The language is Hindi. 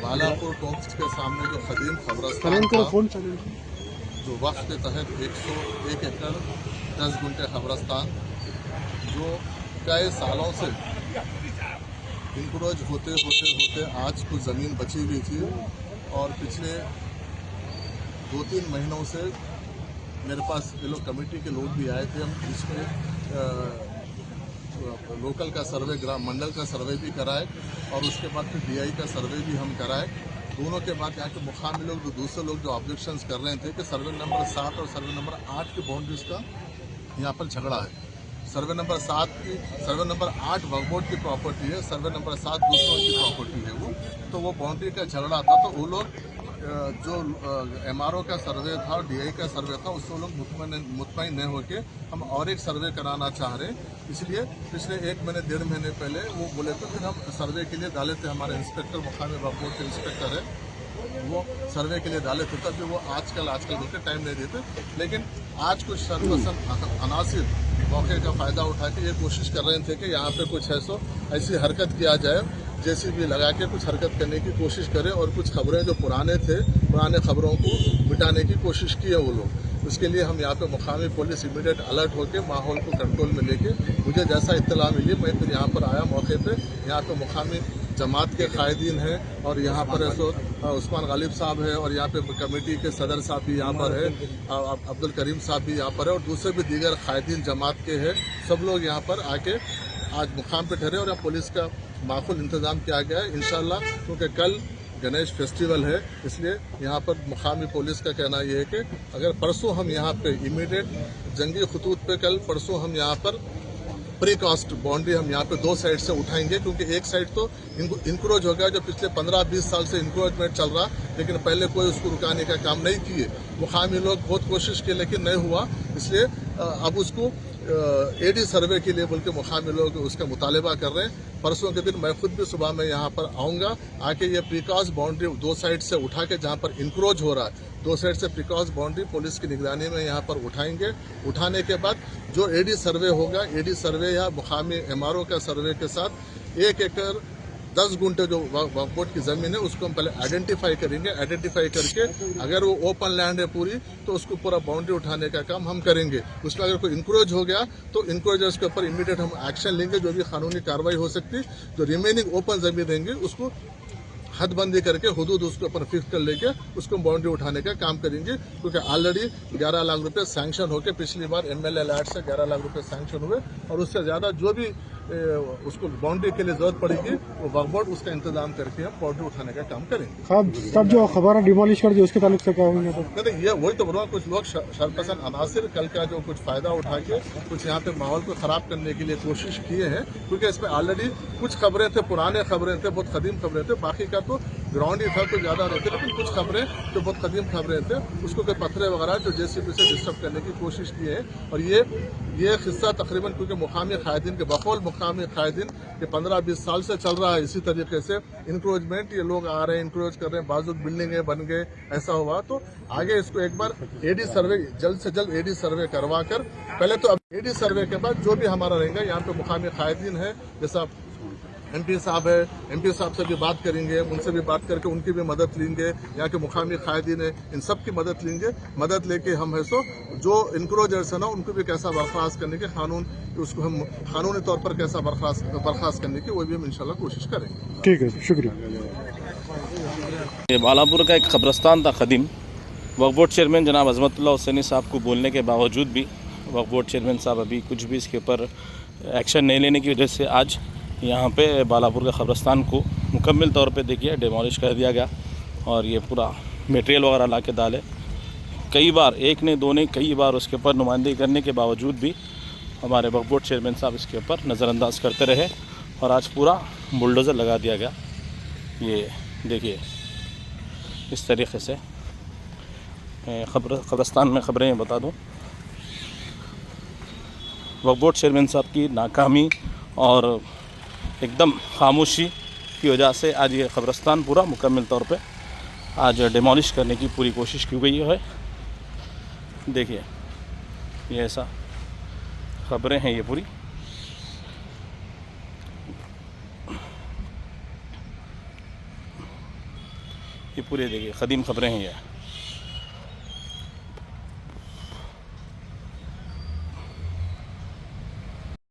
बालापुर टोंक्स के सामने जो कदीम खबरस्तान था, जो वक्फ के तहत 101 एकड़ 10 गुंठे खबरस्तान जो कई सालों से इंक्रोच होते आज कुछ ज़मीन बची हुई थी और पिछले 2-3 महीनों से मेरे पास ये लोग कमेटी के लोग भी आए थे। हम इसमें लोकल का सर्वे, ग्राम मंडल का सर्वे भी कराए और उसके बाद फिर DI का सर्वे भी हम कराए। दोनों के बाद यहाँ के मुकामी लोग जो दूसरे लोग जो ऑब्जेक्शंस कर रहे थे कि सर्वे नंबर 7 और सर्वे नंबर 8 की बाउंड्रीज का यहाँ पर झगड़ा है। सर्वे नंबर 8 वक्फ बोर्ड की प्रॉपर्टी है, सर्वे नंबर 7 दूसरों की प्रॉपर्टी है। वो बाउंड्री का झगड़ा था, तो वो लोग जो MRO का सर्वे था और DI का सर्वे था उससे लोग मुतमईन नहीं होके हम और एक सर्वे कराना चाह रहे हैं। इसलिए पिछले 1 महीने 1.5 महीने पहले वो बोले तो फिर हम सर्वे के लिए डाले थे। हमारे इंस्पेक्टर, मुकामी वक्फ बोर्ड के इंस्पेक्टर है, वो सर्वे के लिए डाले थे, तब भी वो आजकल बोलकर टाइम नहीं देते। लेकिन आज कुछ शर्पसंद अनासिर मौके का फ़ायदा उठा के ये कोशिश कर रहे थे कि यहाँ पे कुछ ऐसी हरकत किया जाए, JCB लगा के कुछ हरकत करने की कोशिश करें और कुछ खबरें जो पुराने खबरों को मिटाने की कोशिश की है वो लोग। उसके लिए हम यहाँ पे मुकामी पुलिस इमीडिएट अलर्ट होकर माहौल को कंट्रोल में लेके, मुझे जैसा इत्तला मिली मैं फिर यहाँ पर आया मौके पे। यहाँ पे मुकामी जमात के कायदीन हैं और यहाँ पर उस्मान गालिब साहब है और यहाँ पे कमेटी के सदर साहब भी यहाँ पर है, अब्दुल करीम साहब भी यहाँ पर है और दूसरे भी दीगर कायदीन जमात के हैं। सब लोग यहाँ पर आके आज मुकाम पे ठहरे और यहाँ पुलिस का माकूल इंतज़ाम किया गया है इंशाल्लाह, क्योंकि कल गणेश फेस्टिवल है। इसलिए यहाँ पर मुकामी पुलिस का कहना यह है कि अगर परसों हम यहाँ पे इमीडिएट जंगी खतूत पे कल परसों हम यहाँ पर प्रीकास्ट बाउंड्री हम यहाँ पे 2 साइड से उठाएंगे, क्योंकि एक साइड तो इंक्रोच हो गया जो पिछले 15-20 साल से इंक्रोचमेंट चल रहा, लेकिन पहले कोई उसको रुकाने का काम नहीं किए। मुकामी लोग बहुत कोशिश की लेकिन नहीं हुआ, इसलिए अब उसको AD सर्वे के लिए बोल के मुकामी लोग उसका मुतालबा कर रहे हैं। परसों के दिन मैं खुद भी सुबह में यहाँ पर आऊँगा, आके ये प्रीकास्ट बाउंड्री 2 साइड से उठा के जहाँ पर इंक्रोच हो रहा है 2 साइड से प्रीकास्ट बाउंड्री पुलिस की निगरानी में यहाँ पर उठाएंगे। उठाने के बाद जो AD सर्वे होगा, AD सर्वे या मुकामी MRO का सर्वे के साथ 1 एकड़ 10 गुंठे जो वक्फ बोर्ड की ज़मीन है उसको हम पहले आइडेंटिफाई करेंगे। आइडेंटिफाई करके अगर वो ओपन लैंड है पूरी तो उसको पूरा बाउंड्री उठाने का काम हम करेंगे। उसमें अगर कोई इंक्रोच हो गया तो इंक्रोचर्स के ऊपर इमीडिएट हम एक्शन लेंगे, जो भी कानूनी कार्रवाई हो सकती। जो रिमेनिंग ओपन ज़मीन रहेंगी उसको हदबंदी करके हुदूद उसके ऊपर फिक्स कर लेके उसको बाउंड्री उठाने का काम करेंगे, क्योंकि ऑलरेडी 11 लाख रुपए सैंक्शन होकर पिछली बार MLA लैट से 11 लाख रुपए सैंक्शन हुए और उससे ज़्यादा जो भी उसको बाउंड्री के लिए जरूरत पड़ेगी वो वक्फ बोर्ड उसका इंतजाम करके हम बाउंड्री उठाने का काम करेंगे। तब जो खबर डिमोलिश कर दी उसके ताल्लुक से क्या होंगे? तो ये वही तो बोल रहा हूँ, कुछ लोग शरपसंद अनासिर कल का जो कुछ फ़ायदा उठा के कुछ यहाँ पे माहौल को ख़राब करने के लिए कोशिश किए हैं, क्योंकि इसमें ऑलरेडी कुछ खबरें थे, पुराने खबरें थे, बहुत कदीम खबरें थे। बाकी का तो ग्राउंड ही था, कुछ ज़्यादा रहते, लेकिन कुछ खबरें जो बहुत कदीम खबरें थे उसको कोई पत्थरे वगैरह जो JCB से डिस्टर्ब करने की कोशिश की है। और ये किस्सा तकरीबन क्योंकि मुकामी कायदीन के बकौल मुकामी कायदीन ये 15-20 साल से चल रहा है इसी तरीके से इंक्रोचमेंट। ये लोग आ रहे हैं, इंक्रोच कर रहे हैं, बाजू बिल्डिंगें बन गए, ऐसा हुआ। तो आगे इसको एक बार AD सर्वे जल्द से जल्द AD सर्वे करवा कर पहले तो अब AD सर्वे के बाद जो भी हमारा रहेगा यहाँ पे मुकामी कायदीन है, जैसा MP साहब है, MP साहब से भी बात करेंगे, उनसे भी बात करके उनकी भी मदद लेंगे। यहाँ के मुकामी कायदीन है, इन सब की मदद लेंगे। मदद लेके हम है सो जो इंक्रोचर्स है ना उनको भी कैसा बर्खास्त करने के उसको हम कानूनी तौर पर कैसा बर्खास्त करने की वो भी हम इंशाल्लाह कोशिश करेंगे। ठीक है, शुक्रिया। ये बालापुर का एक कब्रस्तान था कदीम। वक्फ बोर्ड चेयरमैन जनाब अजमतुल्लाह हुसैनी साहब को बोलने के बावजूद भी वक्फ बोर्ड चेयरमैन साहब अभी कुछ भी इसके ऊपर एक्शन नहीं लेने की वजह से आज यहाँ पे बालापुर का कब्रस्तान को मुकम्मल तौर पे देखिए डिमोलिश कर दिया गया और ये पूरा मटेरियल वगैरह ला के डाले। कई बार, एक ने दो ने, कई बार उसके ऊपर नुमाइंदगी करने के बावजूद भी हमारे वक्फ बोर्ड चेयरमैन साहब इसके ऊपर नज़रअंदाज करते रहे और आज पूरा बुलडोज़र लगा दिया गया। ये देखिए इस तरीके से कब्रस्तान में ख़बरें बता दूँ, वक्फ बोर्ड चेयरमैन साहब की नाकामी और एकदम खामोशी की वजह से आज ये कब्रस्तान पूरा मुकम्मल तौर पे आज डिमोलिश करने की पूरी कोशिश की गई है। देखिए ये ऐसा खबरें हैं ये पूरी। ये पूरे देखिए कदीम खबरें हैं ये